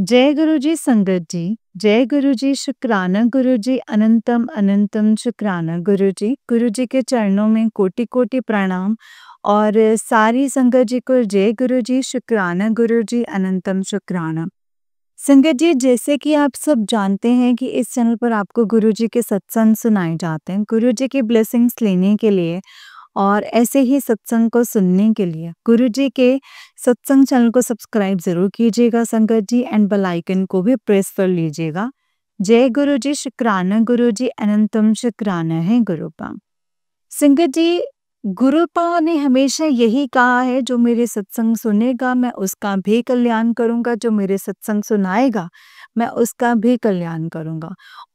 जय गुरु जी संगत जी। जय गुरु जी शुक्राना गुरु जी अनंतम अनंतम शुक्राना गुरु जी के चरणों में कोटि कोटि प्रणाम। और सारी संगत जी को जय गुरु जी शुक्राना गुरु जी अनंतम शुक्राना। संगत जी, जैसे कि आप सब जानते हैं कि इस चैनल पर आपको गुरु जी के सत्संग सुनाए जाते हैं गुरु जी की ब्लेसिंग्स लेने के लिए और ऐसे ही सत्संग को सुनने के लिए गुरु जी के सत्संग चैनल को सब्सक्राइब जरूर कीजिएगा संगत जी, एंड बेल आइकन को भी प्रेस कर लीजिएगा। जय गुरु जी शुक्राना गुरु जी अनंतम शुक्राना है गुरुपा। संगत जी, गुरुपा ने हमेशा यही कहा है, जो मेरे सत्संग सुनेगा मैं उसका भी कल्याण करूंगा, जो मेरे सत्संग सुनाएगा मैं उसका भी कल्याण करूंगा,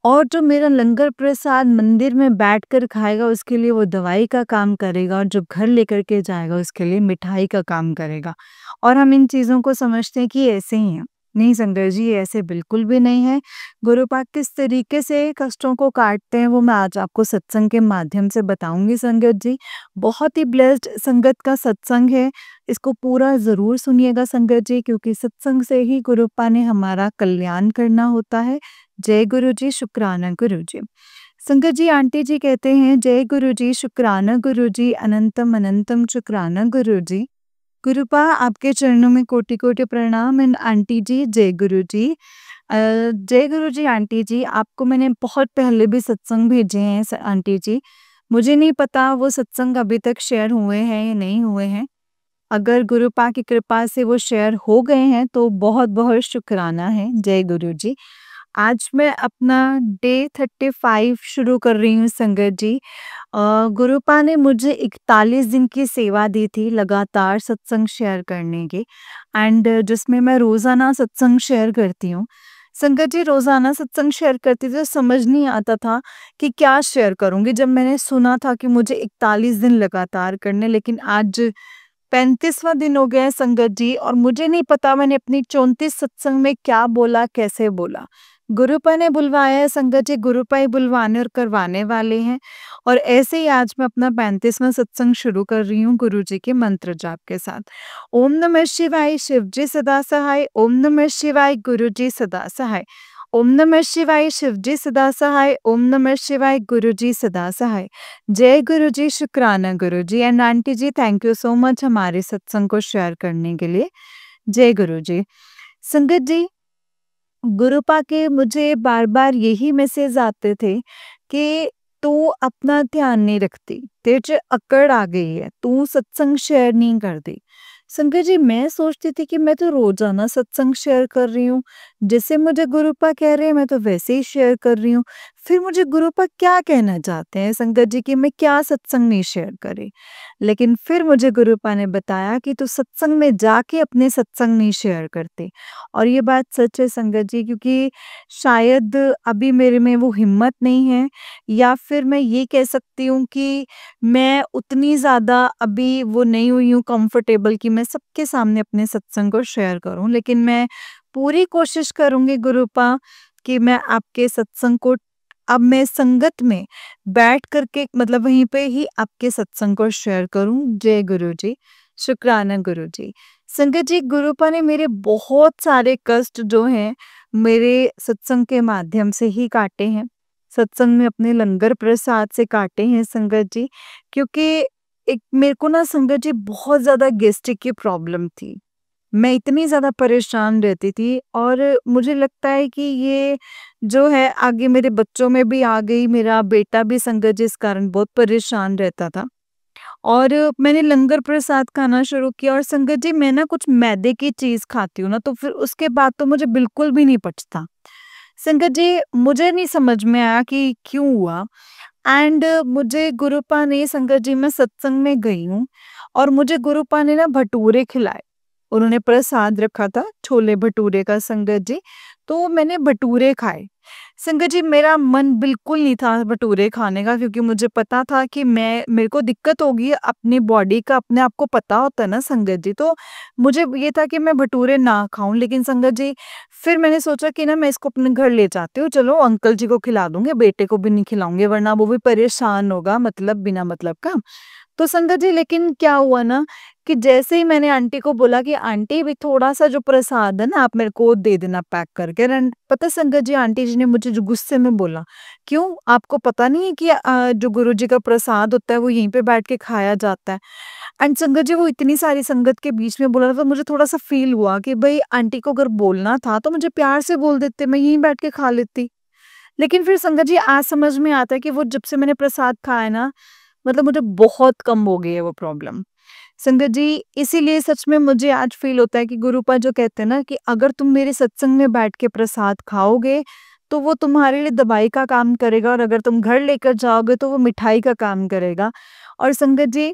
और जो मेरा लंगर प्रसाद मंदिर में बैठकर खाएगा उसके लिए वो दवाई का काम करेगा, और जो घर लेकर के जाएगा उसके लिए मिठाई का काम करेगा। और हम इन चीज़ों को समझते हैं कि ऐसे ही हैं। नहीं संगत जी, ऐसे बिल्कुल भी नहीं है। गुरुपाद किस तरीके से कष्टों को काटते हैं वो मैं आज आपको सत्संग के माध्यम से बताऊंगी संगत जी। बहुत ही ब्लेस्ड संगत का सत्संग है, इसको पूरा जरूर सुनिएगा संगत जी, क्योंकि सत्संग से ही गुरुपा ने हमारा कल्याण करना होता है। जय गुरु जी शुक्राना गुरु जी। संगत जी, आंटी जी कहते हैं जय गुरु जी शुक्राना गुरु जी अनंतम अनंतम शुक्राना गुरु जी। गुरुपा आपके चरणों में कोटि कोटि प्रणाम। एंड आंटी जी जय गुरु जी। जय गुरु जी आंटी जी, आपको मैंने बहुत पहले भी सत्संग भेजे हैं आंटी जी। मुझे नहीं पता वो सत्संग अभी तक शेयर हुए हैं या नहीं हुए हैं। अगर गुरुपा की कृपा से वो शेयर हो गए हैं तो बहुत बहुत शुक्राना है। जय गुरु जी। आज मैं अपना डे 35 शुरू कर रही हूँ संगत जी। गुरुपा ने मुझे 41 दिन की सेवा दी थी लगातार सत्संग शेयर करने की, एंड जिसमें मैं रोज़ाना सत्संग शेयर करती हूँ। संगत जी, रोज़ाना सत्संग शेयर करती थी तो समझ नहीं आता था कि क्या शेयर करूँगी। जब मैंने सुना था कि मुझे 41 दिन लगातार करने, लेकिन आज 35वां दिन हो गया है संगत जी, और मुझे नहीं पता मैंने अपनी 34 सत्संग में क्या बोला, कैसे बोला। गुरुपा ने बुलवाया है संगत जी, गुरुपा ही बुलवाने और करवाने वाले हैं। और ऐसे ही आज मैं अपना 35वां सत्संग शुरू कर रही हूँ गुरु जी के मंत्र जाप के साथ। ओम नमः शिवाय शिव जी सदा सहाय, ओम नमः शिवाय गुरु जी सदा सहाय, ओम नमः शिवाय शिव जी सदा सहाय, ओम नमः शिवाय गुरु जी सदा सहाय। जय गुरु जी शुक्राना Guru ji. And aunty ji, thank you so much हमारे सत्संग को शेयर करने के लिए। जय गुरु जी। संगत जी, गुरुपा के मुझे बार बार यही मैसेज आते थे कि तू अपना ध्यान नहीं रखती, तेरे च अकड़ आ गई है, तू सत्संग शेयर नहीं करती। संगत जी, मैं सोचती थी कि मैं तो रोजाना सत्संग शेयर कर रही हूँ, जैसे मुझे गुरुपा कह रहे हैं मैं तो वैसे ही शेयर कर रही हूँ। फिर मुझे गुरुपा क्या कहना चाहते हैं संगत जी कि मैं क्या सत्संग नहीं शेयर करे। लेकिन फिर मुझे गुरुपा ने बताया कि तू सत्संग में जाके अपने सत्संग नहीं शेयर करते। और ये बात सच है संगत जी, क्योंकि शायद अभी मेरे में वो हिम्मत नहीं है, या फिर मैं ये कह सकती हूँ कि मैं उतनी ज़्यादा अभी वो नहीं हुई हूँ कंफर्टेबल कि मैं सबके सामने अपने सत्संग को शेयर करूँ। लेकिन मैं पूरी कोशिश करूँगी गुरुपा कि मैं आपके सत्संग को अब मैं संगत में बैठ करके मतलब वहीं पे ही आपके सत्संग को शेयर करूँ। जय गुरु जी शुक्राना गुरु जी। संगत जी, गुरुपा ने मेरे बहुत सारे कष्ट जो हैं मेरे सत्संग के माध्यम से ही काटे हैं, सत्संग में अपने लंगर प्रसाद से काटे हैं संगत जी। क्योंकि एक मेरे को ना संगत जी बहुत ज्यादा गैस्ट्रिक की प्रॉब्लम थी, मैं इतनी ज्यादा परेशान रहती थी, और मुझे लगता है कि ये जो है आगे मेरे बच्चों में भी आ गई। मेरा बेटा भी संगत जी इस कारण बहुत परेशान रहता था, और मैंने लंगर प्रसाद खाना शुरू किया। और संगत जी, मैं ना कुछ मैदे की चीज खाती हूँ ना, तो फिर उसके बाद तो मुझे बिल्कुल भी नहीं पचता। संगत जी, मुझे नहीं समझ में आया कि क्यों हुआ। एंड मुझे गुरुपा ने संगत जी, मैं सत्संग में गई हूँ और मुझे गुरुपा ने ना भटूरे खिलाए। उन्होंने प्रसाद रखा था छोले भटूरे का संगत जी, तो मैंने भटूरे खाए। संगत जी, मेरा मन बिल्कुल नहीं था भटूरे खाने का, क्योंकि मुझे पता था कि मेरे को दिक्कत होगी अपनी बॉडी का, अपने आप को पता होता है ना संगत जी। तो मुझे ये था कि मैं भटूरे ना खाऊं, लेकिन संगत जी फिर मैंने सोचा कि ना मैं इसको अपने घर ले जाती हूँ, चलो अंकल जी को खिला दूंगी, बेटे को भी नहीं खिलाऊंगी वरना वो भी परेशान होगा मतलब बिना मतलब का। तो संगत जी लेकिन क्या हुआ ना कि जैसे ही मैंने आंटी को बोला कि आंटी भी थोड़ा-सा जो प्रसाद है ना आप मेरे को दे देना पैक करके एंड पता है संगत जी आंटी जी ने मुझे जो गुस्से में बोला, "क्यों? आपको पता नहीं है कि जो गुरु जी का प्रसाद होता है वो यहीं पे बैठ के खाया जाता है?" एंड संगत जी वो इतनी सारी संगत के बीच में बोला था तो मुझे थोड़ा-सा फ़ील हुआ कि भई आंटी को अगर बोलना था तो मुझे प्यार से बोल देते, मैं यहीं बैठ के खा लेती। लेकिन फिर संगत जी आज समझ में आता है कि वो जब से मैंने प्रसाद खाया ना मतलब मुझे बहुत कम हो गई है वो प्रॉब्लम। संगत जी इसीलिए सच में मुझे आज फ़ील होता है कि गुरुपा जो कहते हैं ना कि अगर तुम मेरे सत्संग में बैठ के प्रसाद खाओगे, तो वो तुम्हारे लिए दवाई का काम करेगा और अगर तुम घर लेकर जाओगे तो वो मिठाई का काम करेगा। और संगत जी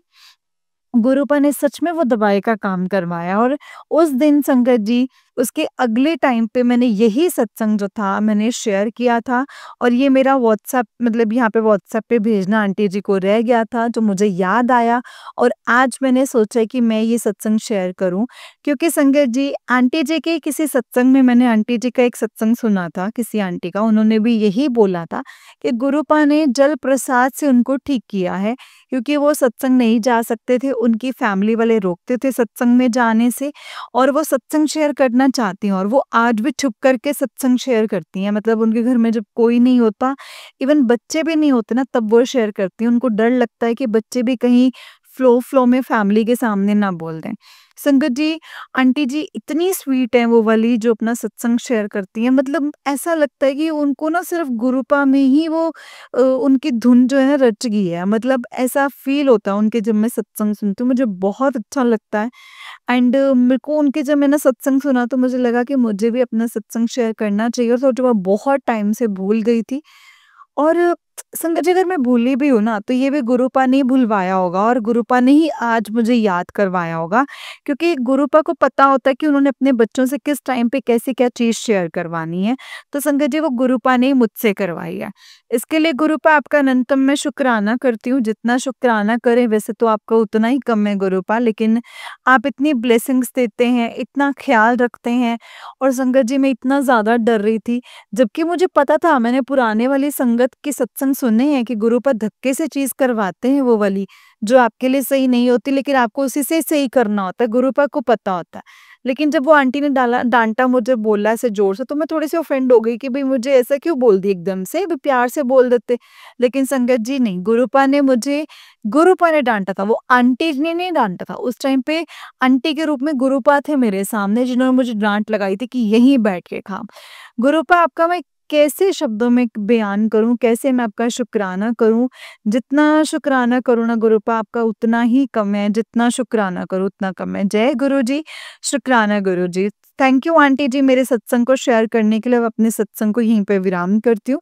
गुरुपा ने सच में वो दवाई का काम करवाया और उस दिन संगत जी उसके अगले टाइम पे मैंने यही सत्संग जो था मैंने शेयर किया था और ये मेरा व्हाट्सएप मतलब यहाँ पे व्हाट्सएप पे भेजना आंटी जी को रह गया था जो मुझे याद आया और आज मैंने सोचा कि मैं ये सत्संग शेयर करूं क्योंकि संगत जी आंटी जी के किसी सत्संग में मैंने आंटी जी का एक सत्संग सुना था किसी आंटी का उन्होंने भी यही बोला था कि गुरुपा ने जल प्रसाद से उनको ठीक किया है क्योंकि वो सत्संग नहीं जा सकते थे, उनकी फैमिली वाले रोकते थे सत्संग में जाने से और वो सत्संग शेयर करना चाहती हैं और वो आज भी छुप करके सत्संग शेयर करती हैं। मतलब उनके घर में जब कोई नहीं होता, इवन बच्चे भी नहीं होते ना तब वो शेयर करती हैं। उनको डर लगता है कि बच्चे भी कहीं फ्लो में फैमिली के सामने ना बोल दें। संगत जी, आंटी जी इतनी स्वीट हैं वो वाली जो अपना सत्संग शेयर करती हैं। मतलब ऐसा लगता है कि उनको ना सिर्फ़ गुरुपा में ही वो उनकी धुन जो है ना रच गई है। मतलब ऐसा फ़ील होता है उनके जब मैं सत्संग सुनती हूँ, मुझे बहुत अच्छा लगता है। एंड मेरे को उनके जब मैंने सत्संग सुना तो मुझे लगा कि मुझे भी अपना सत्संग शेयर करना चाहिए और सोचो मैं बहुत टाइम से भूल गई थी। और संगत जी अगर मैं भूली भी हूँ ना, तो ये भी गुरुपा ने ही भुलवाया होगा और गुरुपा ने ही आज मुझे याद करवाया होगा। क्योंकि गुरुपा को पता होता है कि उन्होंने अपने बच्चों से किस टाइम पे कैसे क्या चीज़ शेयर करवानी है। तो संगत जी वो गुरुपा ने ही मुझसे करवाई है। इसके लिए गुरुपा आपका अनंतम मैं शुक्राना करती हूँ। जितना शुक्राना करें वैसे तो आपका उतना ही कम है गुरुपा, लेकिन आप इतनी ब्लेसिंग्स देते हैं, इतना ख़्याल रखते हैं और संगत जी मैं इतना ज़्यादा डर रही थी जबकि मुझे पता था मैंने पुराने वाली संगत के सत्संग सुने हैं कि गुरु पर धक्के से चीज़ करवाते हैं वो वाली, जो आपके लिए सही नहीं होती लेकिन आपको उसी से सही करना होता है, गुरुपा को पता होता है। लेकिन जब वो आंटी ने डाँटा मुझे बोला ऐसे ज़ोर से तो मैं थोड़ी-सी ऑफेंड हो गई कि भई मुझे ऐसा क्यों बोल दी एकदम से, भी प्यार से बोल देते। लेकिन संगत जी नहीं, गुरुपा ने डाँटा था, वो आंटी ने नहीं डाँटा था। उस टाइम पे आंटी के रूप में गुरुपा थे मेरे सामने जिन्होंने मुझे डाँट लगाई थी कि यहीं बैठ के खा। गुरुपा आपका मैं कैसे शब्दों में बयान करूँ, कैसे मैं आपका शुक्राना करूँ? जितना शुक्राना करूँ ना गुरुपा आपका उतना ही कम है, जितना शुक्राना करूँ उतना कम है। जय गुरु जी, शुक्राना गुरु जी। थैंक यू आंटी जी मेरे सत्संग को शेयर करने के लिए। अब अपने सत्संग को यहीं पे विराम करती हूँ।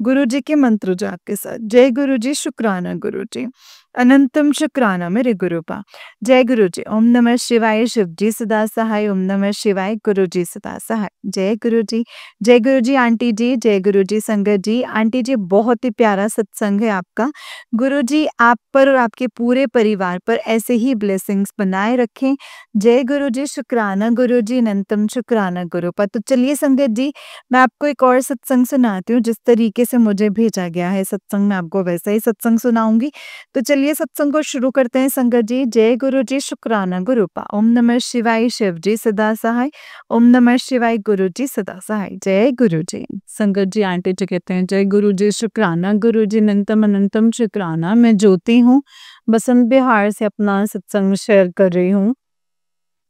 गुरु जी के मंत्र जाप के साथ। जय गुरु जी, शुक्राना गुरु जी। अनंतम शुक्राना मेरे गुरुपा। जय गुरु जी। ओम नमः शिवाय, शिव जी सदा सहाय। ओम नमः शिवाय, गुरु जी सदा सहाय। जय गुरु जी। जय गुरु जी आंटी जी, जय गुरु जी संगत जी। आंटी जी बहुत ही प्यारा सत्संग है आपका। गुरु जी आप पर और आपके पूरे परिवार पर ऐसे ही ब्लेसिंग्स बनाए रखें। जय गुरु जी, शुक्राना गुरु जी, अनंतम शुक्राना गुरुपा। तो चलिए संगत जी, मैं आपको एक और सत्संग सुनाती हूँ, जिस तरीके से मुझे भेजा गया है सत्संग मैं आपको वैसा ही सत्संग सुनाऊँगी। तो चलिए सत्संग को शुरू करते हैं संगत जी। जय गुरु जी, शुक्राना गुरुपा। ओम नमः शिवाय, शिव जी सदा सहाय। ओम नमः शिवाय, गुरु जी सदा सहाय। जय गुरु जी। संगत जी आंटी जी कहते हैं जय गुरु जी, शुक्राना गुरु जी, अनंतम अनंतम शुक्राना। मैं ज्योति हूँ, बसंत बिहार से अपना सत्संग शेयर कर रही हूँ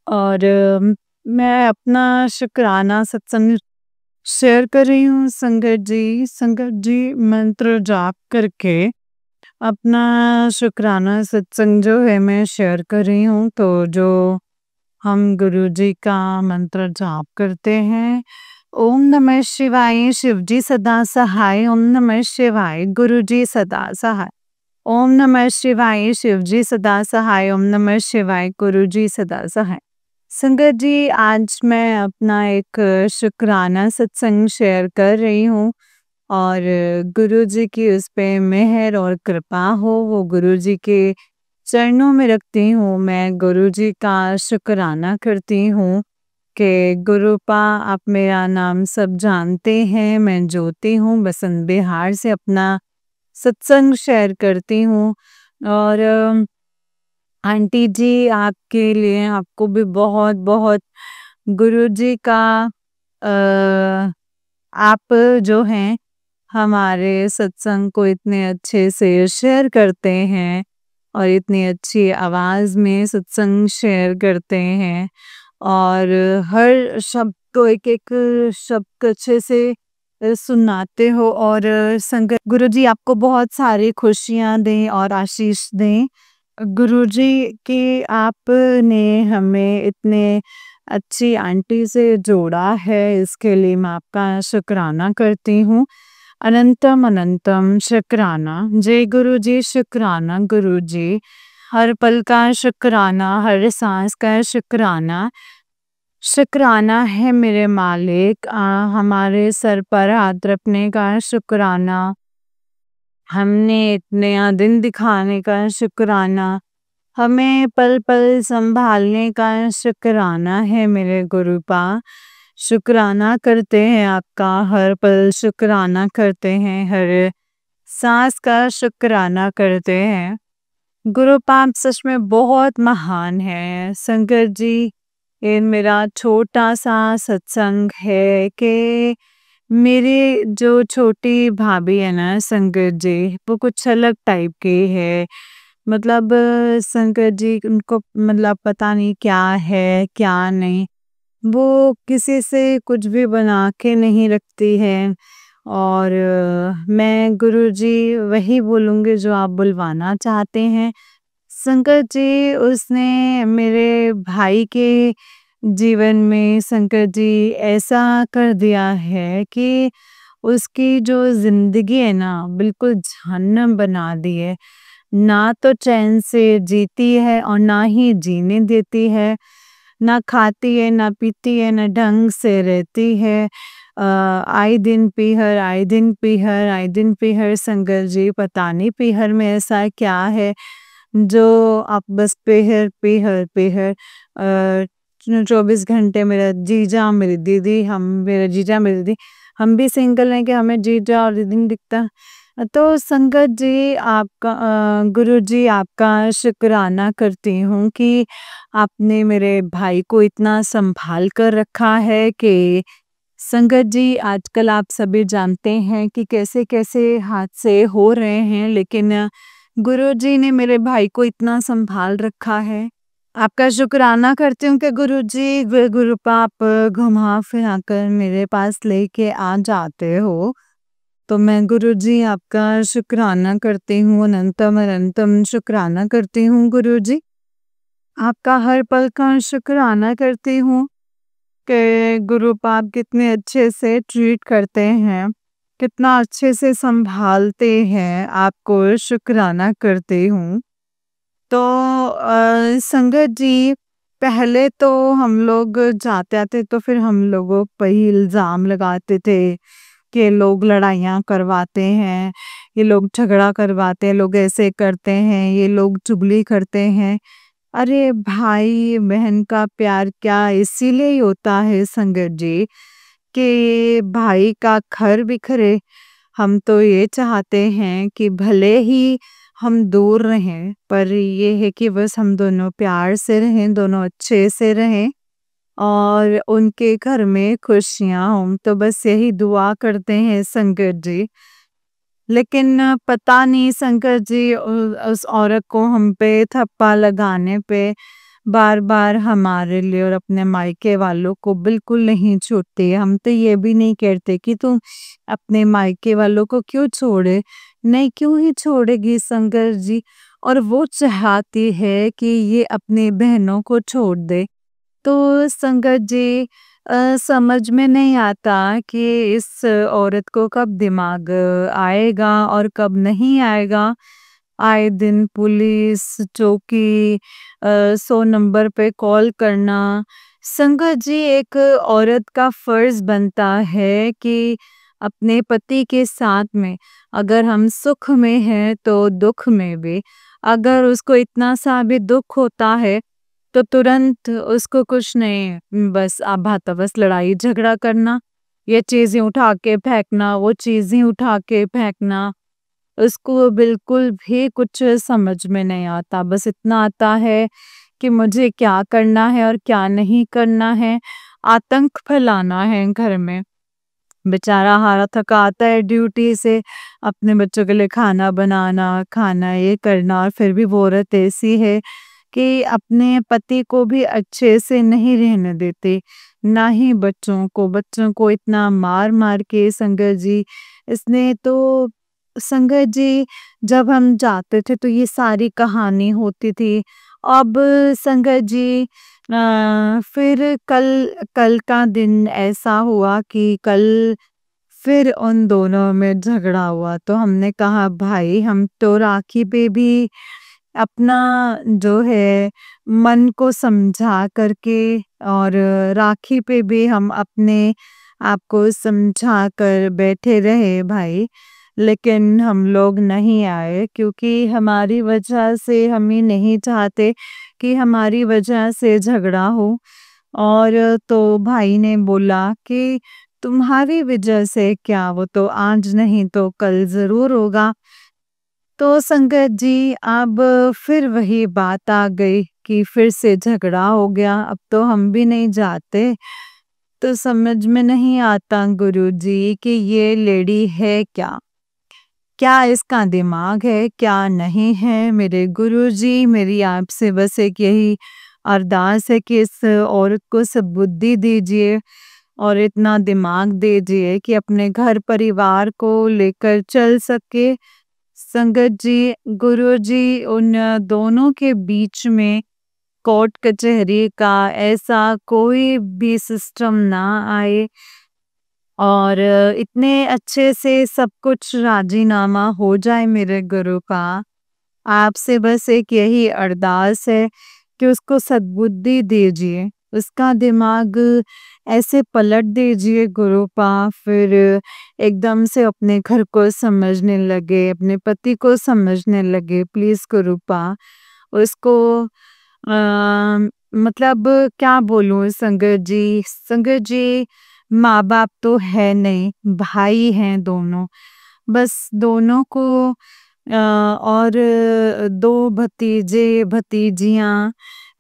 और मैं अपना शुक्राना सत्संग शेयर कर रही हूँ संगत जी। संगत जी मंत्र जाप करके अपना शुक्राना सत्संग जो है मैं शेयर कर रही हूँ। तो जो हम गुरु जी का मंत्र जाप करते हैं, ओम नमः शिवाय, शिव जी सदा सहाय। ओम नमः शिवाय, गुरु जी सदा सहाय। ओम नमः शिवाय, शिव जी सदा सहाय। ओम नमः शिवाय, गुरु जी सदा सहाय। संगत जी आज मैं अपना एक शुक्राना सत्संग शेयर कर रही हूँ और गुरु जी की उस पे मेहर और कृपा हो, वो गुरु जी के चरणों में रखती हूँ। मैं गुरु जी का शुक्राना करती हूँ कि गुरुपा आप मेरा नाम सब जानते हैं। मैं ज्योति हूँ, बसंत बिहार से अपना सत्संग शेयर करती हूँ और आंटी जी, आपके लिए आपको भी बहुत बहुत गुरु जी का अ, आप जो हैं हमारे सत्संग को इतने अच्छे से शेयर करते हैं और इतनी अच्छी आवाज़ में सत्संग शेयर करते हैं और हर शब्द को एक-एक शब्द अच्छे से सुनाते हो और संगत गुरुजी आपको बहुत सारी खुशियाँ दें और आशीष दें। गुरुजी कि आपने हमें इतने अच्छी आंटी से जोड़ा है, इसके लिए मैं आपका शुक्राना करती हूँ। अनंतम अनंतम शुक्राना। जय गुरुजी, शुक्राना गुरुजी। हर पल का शुक्राना, हर सांस का शुक्राना। शुक्राना है मेरे मालिक, हमारे सर पर हाथ रखने का शुक्राना। हमने इतने दिन दिखाने का शुक्राना। हमें पल पल संभालने का शुक्राना है मेरे गुरुपा। शुक्राना करते हैं आपका, हर पल शुक्राना करते हैं, हर सांस का शुक्राना करते हैं। गुरुपा आप सच में बहुत महान है। शंकर जी, ये मेरा छोटा सा सत्संग है कि मेरी जो छोटी भाभी है ना शंकर जी, वो कुछ अलग टाइप की है। मतलब शंकर जी उनको मतलब पता नहीं क्या है क्या नहीं। वो किसी से कुछ भी बना के नहीं रखती है और मैं गुरुजी वही बोलूँगी जो आप बुलवाना चाहते हैं। शंकर जी उसने मेरे भाई के जीवन में शंकर जी ऐसा कर दिया है कि उसकी जो ज़िंदगी है ना बिल्कुल जहन्नम बना दी है। ना तो चैन से जीती है और ना ही जीने देती है। ना खाती है, ना पीती है, ना ढंग से रहती है। आए दिन पीहर, आए दिन पीहर, आए दिन पीहर शंकर जी पता नहीं पीहर में ऐसा क्या है जो आप बस पीहर, पीहर, पीहर 24 घंटे मेरा जीजा, मेरी दीदी, मेरा जीजा, मेरी दीदी, हम भी सिंगल हैं कि हमें जीजा और दीदी नहीं दिखता। तो संगत जी आपका गुरुजी आपका शुक्राना करती हूँ कि आपने मेरे भाई को इतना संभाल कर रखा है कि संगत जी आजकल आप सभी जानते हैं कि कैसे-कैसे हादसे हो रहे हैं, लेकिन गुरुजी ने मेरे भाई को इतना संभाल रखा है। आपका शुक्राना करती हूँ कि गुरुजी गुरुपा आप घुमा-फिरा कर मेरे पास लेके आ जाते हो। तो मैं गुरुजी आपका शुक्राना करती हूँ, अनंतम अनंतम शुक्राना करती हूँ गुरुजी। आपका हर पल का शुक्राना करती हूँ कि गुरुपा आप कितने अच्छे से ट्रीट करते हैं, कितना अच्छे से संभालते हैं, आपको शुक्राना करती हूँ। तो संगत जी पहले तो हम लोग जाते आते तो फिर हम लोगों पे ही इल्ज़ाम लगाते थे कि लोग लड़ाइयाँ करवाते हैं, ये लोग झगड़ा करवाते हैं, लोग ऐसे करते हैं, ये लोग चुगली करते हैं। अरे भाई बहन का प्यार क्या इसीलिए ही होता है संगत जी कि भाई का घर बिखरे। हम तो ये चाहते हैं कि भले ही हम दूर रहें पर ये है कि बस हम दोनों प्यार से रहें, दोनों अच्छे से रहें और उनके घर में खुशियाँ हों, तो बस यही दुआ करते हैं शंकर जी। लेकिन पता नहीं शंकर जी उस औरत को हम पे थप्पा लगाने पे बार-बार हमारे लिए और अपने मायके वालों को बिल्कुल नहीं छोड़ती है। हम तो ये भी नहीं कहते कि तू अपने मायके वालों को क्यों छोड़े? नहीं, क्यों ही छोड़ेगी शंकर जी? और वो चाहती है कि ये अपनी बहनों को छोड़ दे। तो संगत जी समझ में नहीं आता कि इस औरत को कब दिमाग आएगा और कब नहीं आएगा। आए दिन पुलिस चौकी 100 नंबर पे कॉल करना। संगत जी एक औरत का फर्ज बनता है कि अपने पति के साथ में अगर हम सुख में हैं तो दुख में भी, अगर उसको इतना सा भी दुख होता है तो तुरंत उसको कुछ नहीं बस आभा-तभस लड़ाई झगड़ा करना, ये चीज़ें उठा के फेंकना, वो चीज़ें उठा के फेंकना। उसको बिल्कुल भी कुछ समझ में नहीं आता। बस इतना आता है कि मुझे क्या करना है और क्या नहीं करना है, आतंक फैलाना है घर में। बेचारा हारा थका आता है ड्यूटी से, अपने बच्चों के लिए खाना बनाना, खाना ये करना, और फिर भी वो औरत ऐसी है कि अपने पति को भी अच्छे से नहीं रहने देती, ना ही बच्चों को इतना मार-मार के संगत जी, इसने तो संगत जी जब हम जाते थे तो ये सारी कहानी होती थी। अब संगत जी फिर कल कल का दिन ऐसा हुआ कि कल फिर उन दोनों में झगड़ा हुआ, तो हमने कहा भाई हम तो राखी पे भी अपना जो है मन को समझा करके, और राखी पे भी हम अपने आप को समझा कर बैठे रहे भाई, लेकिन हम लोग नहीं आए क्योंकि हमारी वजह से, हम ही नहीं चाहते कि हमारी वजह से झगड़ा हो। और तो भाई ने बोला कि तुम्हारी वजह से क्या, वो तो आज नहीं तो कल ज़रूर होगा। तो संगत जी अब फिर वही बात आ गई कि फिर से झगड़ा हो गया, अब तो हम भी नहीं जाते। तो समझ में नहीं आता गुरुजी कि ये लेडी है क्या? क्या इसका दिमाग है, क्या नहीं है? मेरे गुरुजी, मेरी आपसे बस एक यही अरदास है कि इस औरत को सद्बुद्धि दीजिए और इतना दिमाग दीजिए कि अपने घर परिवार को लेकर चल सके। संगत जी, गुरुजी उन दोनों के बीच में कोर्ट कचहरी का ऐसा कोई भी सिस्टम ना आए, और इतने अच्छे से सब कुछ राजीनामा हो जाए मेरे गुरु का। आपसे बस एक यही अरदास है कि उसको सद्बुद्धि दीजिए, उसका दिमाग ऐसे पलट दीजिए गुरुपा, फिर एकदम से अपने घर को समझने लगे, अपने पति को समझने लगे। प्लीज़ गुरुपा, उसको मतलब क्या बोलूँ संगत जी माँ-बाप तो है नहीं, भाई हैं दोनों। बस दोनों को और 2 भतीजे-भतीजियाँ,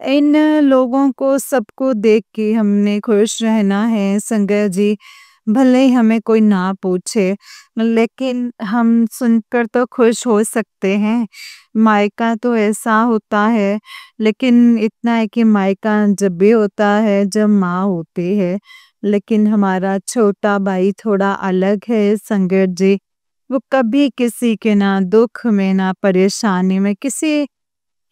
इन लोगों को सबको देख के हमने खुश रहना है संगत जी। भले ही हमें कोई ना पूछे, लेकिन हम सुनकर तो खुश हो सकते हैं। मायका तो ऐसा होता है, लेकिन इतना है कि मायका जब भी होता है जब माँ होती है, लेकिन हमारा छोटा भाई थोड़ा अलग है संगत जी। वो कभी किसी के ना दुख में ना परेशानी में, किसी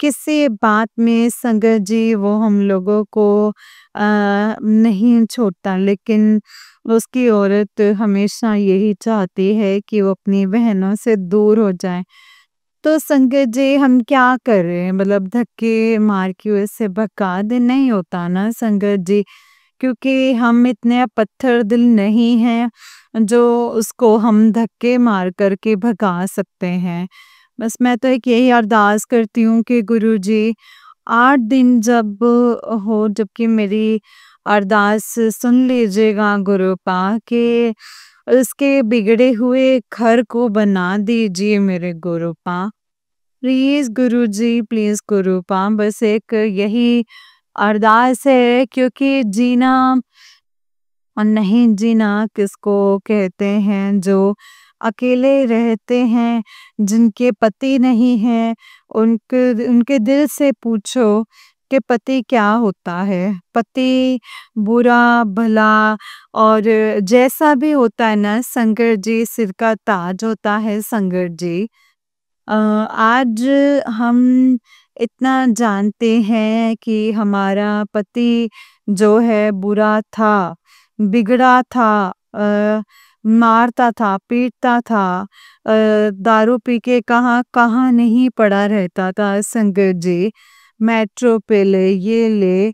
किसी बात में संगत जी वो हम लोगों को नहीं छोड़ता, लेकिन उसकी औरत हमेशा यही चाहती है कि वो अपनी बहनों से दूर हो जाए। तो संगत जी हम क्या करें, मतलब धक्के मार के उसे भगा दे, नहीं होता ना संगत जी, क्योंकि हम इतने पत्थर दिल नहीं हैं जो उसको हम धक्के मार कर के भगा सकते हैं। बस मैं तो एक यही अरदास करती हूँ कि गुरुजी 8 दिन जब हो, जबकि मेरी अरदास सुन लीजिएगा गुरुपा, कि उसके बिगड़े हुए घर को बना दीजिए मेरे गुरुपा। प्लीज़ गुरुजी, प्लीज़ गुरुपा, बस एक यही अरदास है, क्योंकि जीना और नहीं जीना किसको कहते हैं, जो अकेले रहते हैं, जिनके पति नहीं हैं, उनके उनके दिल से पूछो कि पति क्या होता है? पति बुरा, भला और जैसा भी होता है ना संगत जी, सिर का ताज होता है संगत जी। आज हम इतना जानते हैं कि हमारा पति जो है बुरा था, बिगड़ा था, मारता था, पीटता था, दारू पी के कहाँ-कहाँ नहीं पड़ा रहता था संगत जी। मेट्रो पे ले, ये ले,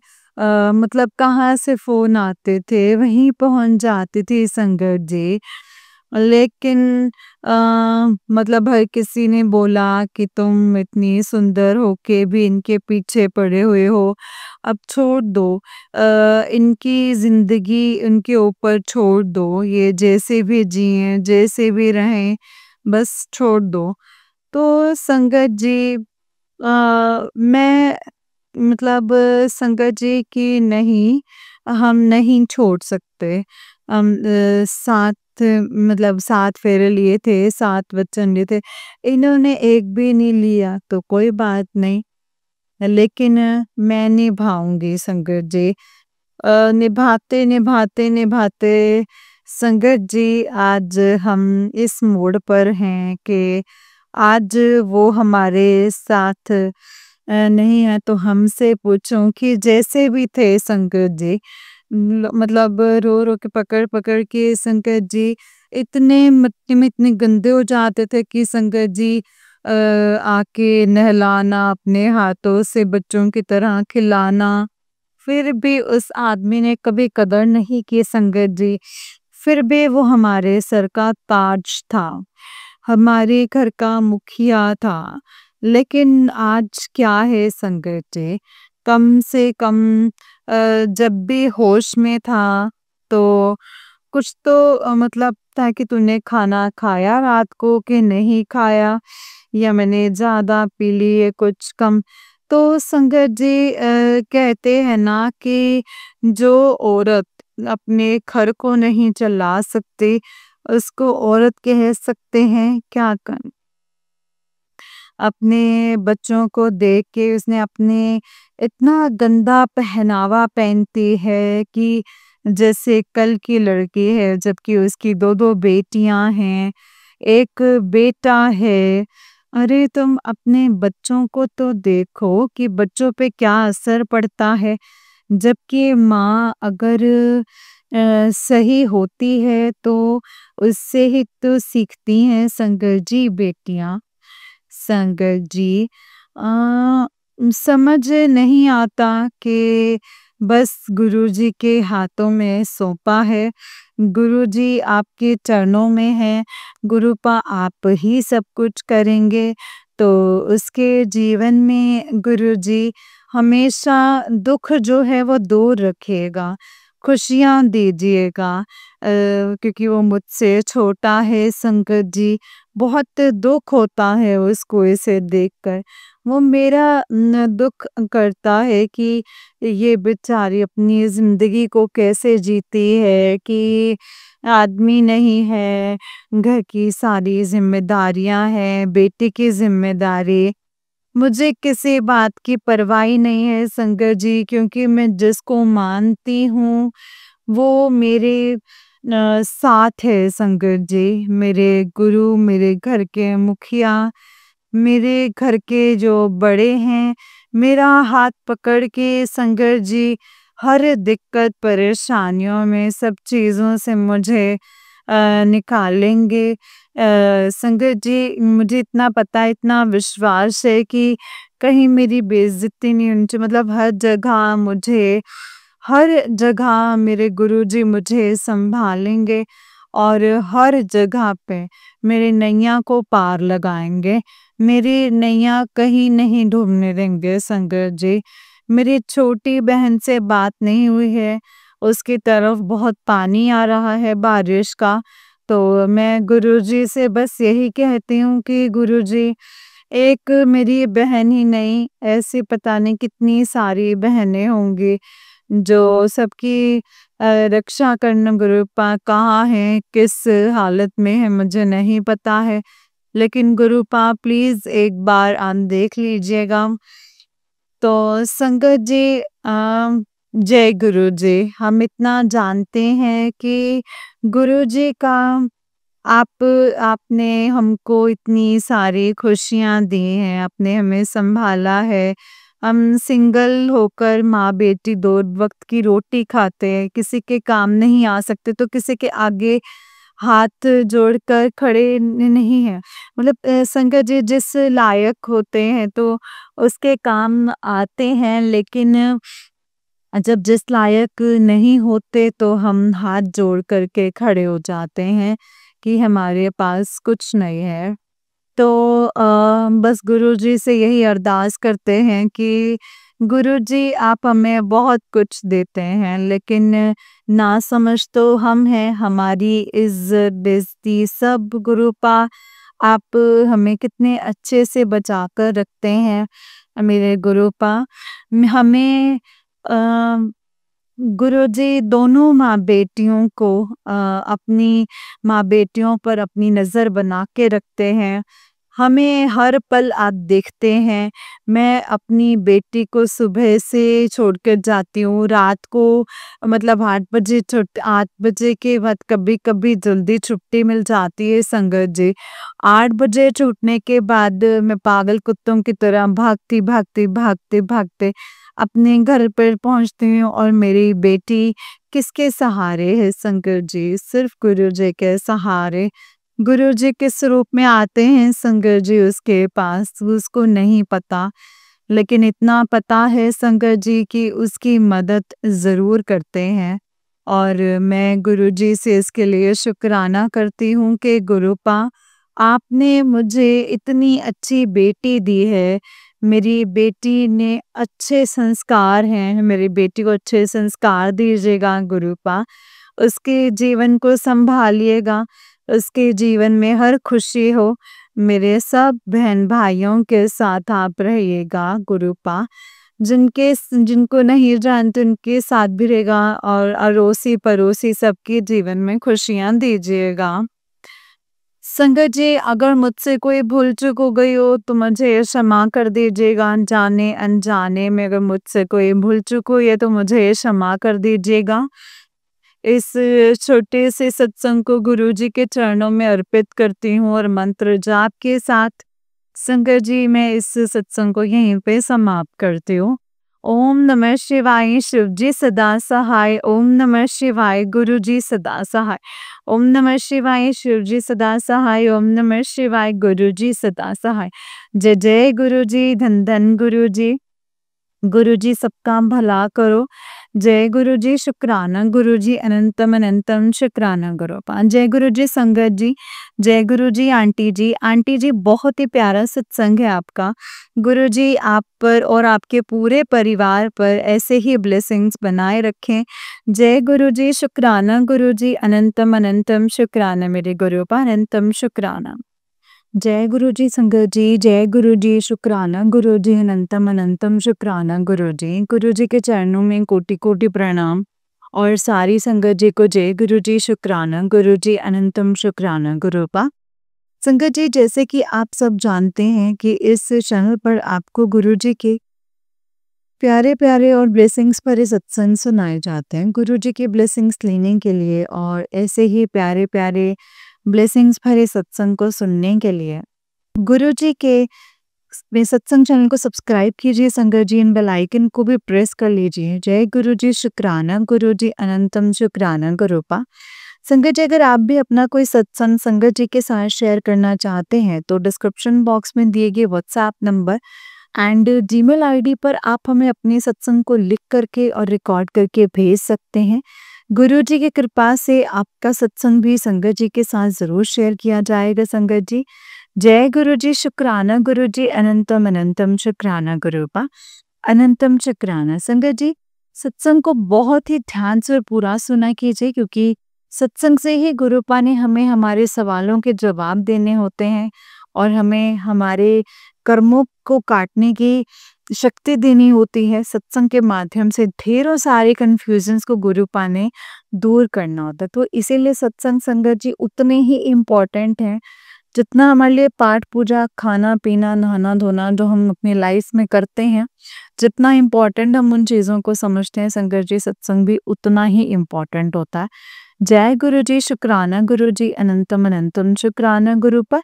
मतलब कहाँ से फ़ोन आते थे, वहीं पहुँच जाती थी संगत जी। लेकिन अ, मतलब हर किसी ने बोला कि तुम इतनी सुंदर होके भी इनके पीछे पड़े हुए हो, अब छोड़ दो। इनकी ज़िंदगी उनके ऊपर छोड़ दो, ये जैसे भी जिएँ, जैसे भी रहें, बस छोड़ दो। तो संगत जी मैं मतलब संगत जी कि नहीं, हम नहीं छोड़ सकते। हम 7 मतलब 7 फेरे लिए थे, 7 वचन लिए थे। इन्होंने एक भी नहीं लिया तो कोई बात नहीं, लेकिन मैं निभाऊँगी संगत जी। निभाते, निभाते, निभाते संगत जी आज हम इस मोड़ पर हैं कि आज वो हमारे साथ नहीं है, तो हमसे पूछूं कि जैसे भी थे संकट जी, मतलब रो रो के पकड़ पकड़ के संकट जी इतने मिट्टी में इतने गंदे हो जाते थे कि संकट जी आके नहलाना, अपने हाथों से बच्चों की तरह खिलाना, फिर भी उस आदमी ने कभी कदर नहीं की संगत जी। फिर भी वो हमारे सर का ताज था, हमारे घर का मुखिया था। लेकिन आज क्या है संगत जी, कम से कम जब भी होश में था तो कुछ तो मतलब था कि तूने खाना खाया रात को कि नहीं खाया, या मैंने ज़्यादा पी ली है कुछ कम। तो संगत जी कहते हैं ना कि जो औरत अपने घर को नहीं चला सकती, उसको औरत कह सकते हैं क्या कर। अपने बच्चों को देख के उसने अपने इतना गंदा पहनावा पहनती है कि जैसे कल की लड़की है, जबकि उसकी 2-2 बेटियां हैं, एक बेटा है। अरे तुम अपने बच्चों को तो देखो कि बच्चों पे क्या असर पड़ता है। जबकि माँ अगर सही होती है तो उससे ही तो सीखती हैं संगत जी बेटियां। संगत जी समझ नहीं आता कि बस गुरुजी के हाथों में सौंपा है। गुरुजी आपके चरणों में है, गुरुपा आप ही सब कुछ करेंगे। तो उसके जीवन में गुरुजी हमेशा दुख जो है वो दूर रखिएगा, खुशियाँ दीजिएगा। क्योंकि वो मुझसे छोटा है संकट जी, बहुत दुख होता है उसको इसे देखकर। वो मेरा दुख करता है कि ये बेचारी अपनी ज़िंदगी को कैसे जीती है कि आदमी नहीं है, घर की सारी ज़िम्मेदारियाँ हैं, बेटे की ज़िम्मेदारी। मुझे किसी बात की परवाह ही नहीं है संगत जी, क्योंकि मैं जिसको मानती हूँ वो मेरे साथ है संगत जी। मेरे गुरु, मेरे घर के मुखिया, मेरे घर के जो बड़े हैं, मेरा हाथ पकड़ के संगत जी हर दिक्कत परेशानियों में सब चीज़ों से मुझे निकालेंगे। संगत जी मुझे इतना पता है, इतना विश्वास है कि कहीं मेरी बेइज्जती नहीं होनी चाहिए। मतलब हर जगह मेरे गुरुजी मुझे सँभालेंगे और हर जगह पे मेरी नैया को पार लगाएँगे। मेरी नैया कहीं नहीं डूबने देंगे संगत जी। मेरी छोटी बहन से बात नहीं हुई है, उसकी तरफ बहुत पानी आ रहा है बारिश का। तो मैं गुरुजी से बस यही कहती हूँ कि गुरुजी, एक मेरी बहन ही नहीं, ऐसी पता नहीं कितनी सारी बहनें होंगी जो सबकी रक्षा करना। गुरुपा कहाँ है, किस हालत में है मुझे नहीं पता है, लेकिन गुरुपा प्लीज़ एक बार देख लीजिएगा। तो संगत जी जय गुरु जी। हम इतना जानते हैं कि गुरु जी का आप आपने हमको इतनी सारी खुशियाँ दी हैं, आपने हमें सँभाला है। हम सिंगल होकर माँ-बेटी 2 वक़्त की रोटी खाते हैं, किसी के काम नहीं आ सकते तो किसी के आगे हाथ जोड़कर खड़े नहीं हैं। मतलब संगत जी जिस लायक होते हैं तो उसके काम आते हैं, लेकिन जब जिस लायक नहीं होते तो हम हाथ जोड़ कर के खड़े हो जाते हैं कि हमारे पास कुछ नहीं है। तो बस गुरुजी से यही अरदास करते हैं कि गुरुजी आप हमें बहुत कुछ देते हैं, लेकिन नासमझ तो हम हैं, हमारी इज़्ज़त बेइज़्ज़ती सब गुरुपा आप हमें कितने अच्छे से बचा कर रखते हैं मेरे गुरुपा। हमें अ, गुरुजी दोनों माँ बेटियों को अपनी माँ बेटियों पर अपनी नज़र बना के रखते हैं। हमें हर पल आप देखते हैं। मैं अपनी बेटी को सुबह से छोड़ कर जाती हूँ, रात को मतलब 8 बजे के बाद कभी-कभी जल्दी छुट्टी मिल जाती है संगत जी। 8 बजे छूटने के बाद मैं पागल कुत्तों की तरह भागते अपने घर पर पहुँचती हूँ और मेरी बेटी किसके सहारे है संगत जी? सिर्फ़ गुरुजी के सहारे। गुरुजी किस रूप में आते हैं संगत जी उसके पास, उसको नहीं पता। लेकिन इतना पता है संगत जी कि उसकी मदद ज़रूर करते हैं और मैं गुरुजी से इसके लिए शुक्राना करती हूँ कि गुरुपा आपने मुझे इतनी अच्छी बेटी दी है। मेरी बेटी ने अच्छे संस्कार हैं, मेरी बेटी को अच्छे संस्कार दीजिएगा गुरुपा। उसके जीवन को सँभालिएगा, उसके जीवन में हर खुशी हो। मेरे सब बहन-भाइयों के साथ आप रहिएगा गुरुपा। जिनको नहीं जानते उनके साथ भी रहेगा और अड़ोसी-पड़ोसी सबके जीवन में खुशियाँ दीजिएगा। संगत जी, अगर मुझसे कोई भूल-चूक हो गई हो तो मुझे क्षमा कर दीजिएगा। जाने-अनजाने में अगर मुझसे कोई भूल-चूक हुई है तो मुझे क्षमा कर दीजिएगा। इस छोटे से सत्संग को गुरुजी के चरणों में अर्पित करती हूँ और मंत्र जाप के साथ संगत जी मैं इस सत्संग को यहीं पे समाप्त करती हूँ। ओम नमः शिवाय शिवजी सदा सहाय। ओम नमः शिवाय गुरुजी सदा सहाय। ओम नमः शिवाय शिवजी सदा सहाय। ओम नमः शिवाय गुरुजी सदा सहाय। जय जय गुरुजी, धन धन गुरुजी। गुरुजी सबका भला करो। जय गुरुजी, शुक्राना गुरुजी, अनंतम अनंतम शुक्राना गुरुपा। जय गुरुजी संगत जी, जय गुरुजी आंटी जी। आंटी जी बहुत ही प्यारा सत्संग है आपका। गुरुजी आप पर और आपके पूरे परिवार पर ऐसे ही ब्लेसिंग्स बनाए रखें। जय गुरुजी, शुक्राना गुरुजी, अनंतम अनंतम शुक्राना मेरे गुरुपा, अनंतम शुक्राना। जय गुरुजी संगत जी, जय गुरुजी, शुक्राना गुरुजी, अनंतम अनंतम शुक्राना गुरुजी। गुरुजी के चरणों में कोटि-कोटि प्रणाम और सारी संगत जी को जय गुरुजी, शुक्राना गुरुजी, अनंतम शुक्राना गुरुपा। संगत जी जैसे कि आप सब जानते हैं कि इस चैनल पर आपको गुरुजी के प्यारे-प्यारे और ब्लेसिंग्स भरे सत्संग सुनाए जाते हैं। गुरुजी के ब्लेसिंग्स लेने के लिए और ऐसे ही प्यारे-प्यारे ब्लेसिंग्स भरे सत्संग को सुनने के लिए गुरुजी के सत्संग चैनल को सब्सक्राइब कीजिए संगत जी, इन बेल आइकन को भी प्रेस कर लीजिए। जय गुरुजी, शुक्राना गुरुजी, अनंतम शुक्राना गुरुपा। संगत जी अगर आप भी अपना कोई सत्संग संगत जी के साथ शेयर करना चाहते हैं तो डिस्क्रिप्शन बॉक्स में दिए गए WhatsApp number and Gmail ID पर आप हमें अपने सत्संग को लिख करके और रिकॉर्ड करके भेज सकते हैं। गुरुजी की कृपा से आपका सत्संग भी संगत जी के साथ ज़रूर शेयर किया जाएगा संगत जी। जय गुरुजी, शुक्राना गुरुजी, अनंतम अनंतम शुक्राना गुरुपा, अनंतम शुक्राना। संगत जी सत्संग को बहुत ही ध्यान से और पूरा सुना कीजिए क्योंकि सत्संग से ही गुरुपा ने हमें हमारे सवालों के जवाब देने होते हैं और हमें हमारे कर्मों को काटने की शक्ति देनी होती है। सत्संग के माध्यम से ढेरों सारे कन्फ्यूजन्स को गुरुपा ने दूर करना होता है। तो इसीलिए सत्संग संगत जी उतने ही इम्पोर्टेंट हैं जितना हमारे लिए पाठ पूजा, खाना पीना, नहाना धोना जो हम अपनी लाइफ में करते हैं, जितना इम्पोर्टेंट हम उन चीज़ों को समझते हैं संगत जी सत्संग भी उतना ही इम्पोर्टेंट होता है। जय गुरुजी, शुक्राना गुरुजी, अनंतम अनंतम शुक्राना गुरुपा,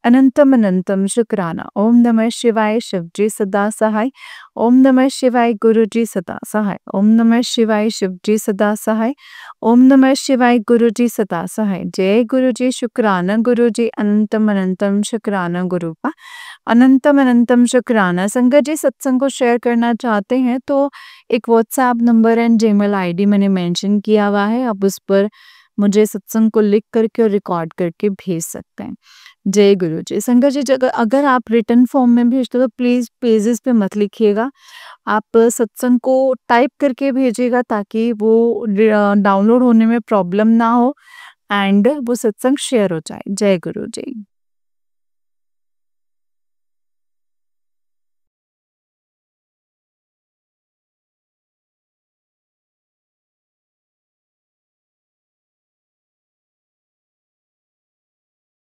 अनंतम अनंतम शुक्राना। ओम नमः शिवाय शिवजी सदा सहाय। ओम नमः शिवाय गुरुजी सदा सहाय। ओम नमः शिवाय शिवजी सदा सहाय। ओम नमः शिवाय गुरुजी सदा सहाय। जय गुरुजी, शुक्राना गुरुजी, अनंतम अनंतम शुक्राना गुरुपा, अनंतम अनंतम शुक्राना। संगत जी सत्संग को शेयर करना चाहते हैं तो एक WhatsApp number and Gmail ID मैंने मेंशन किया हुआ है, आप उस पर मुझे सत्संग को लिख करके और रिकॉर्ड करके भेज सकते हैं। जय गुरुजी। संगत जी अगर आप रिटन फॉर्म में भेजते हो तो प्लीज़ पेजेस पे मत लिखिएगा, आप सत्संग को टाइप करके भेजिएगा ताकि वो डाउनलोड होने में प्रॉब्लम ना हो एंड वो सत्संग शेयर हो जाए। जय गुरुजी।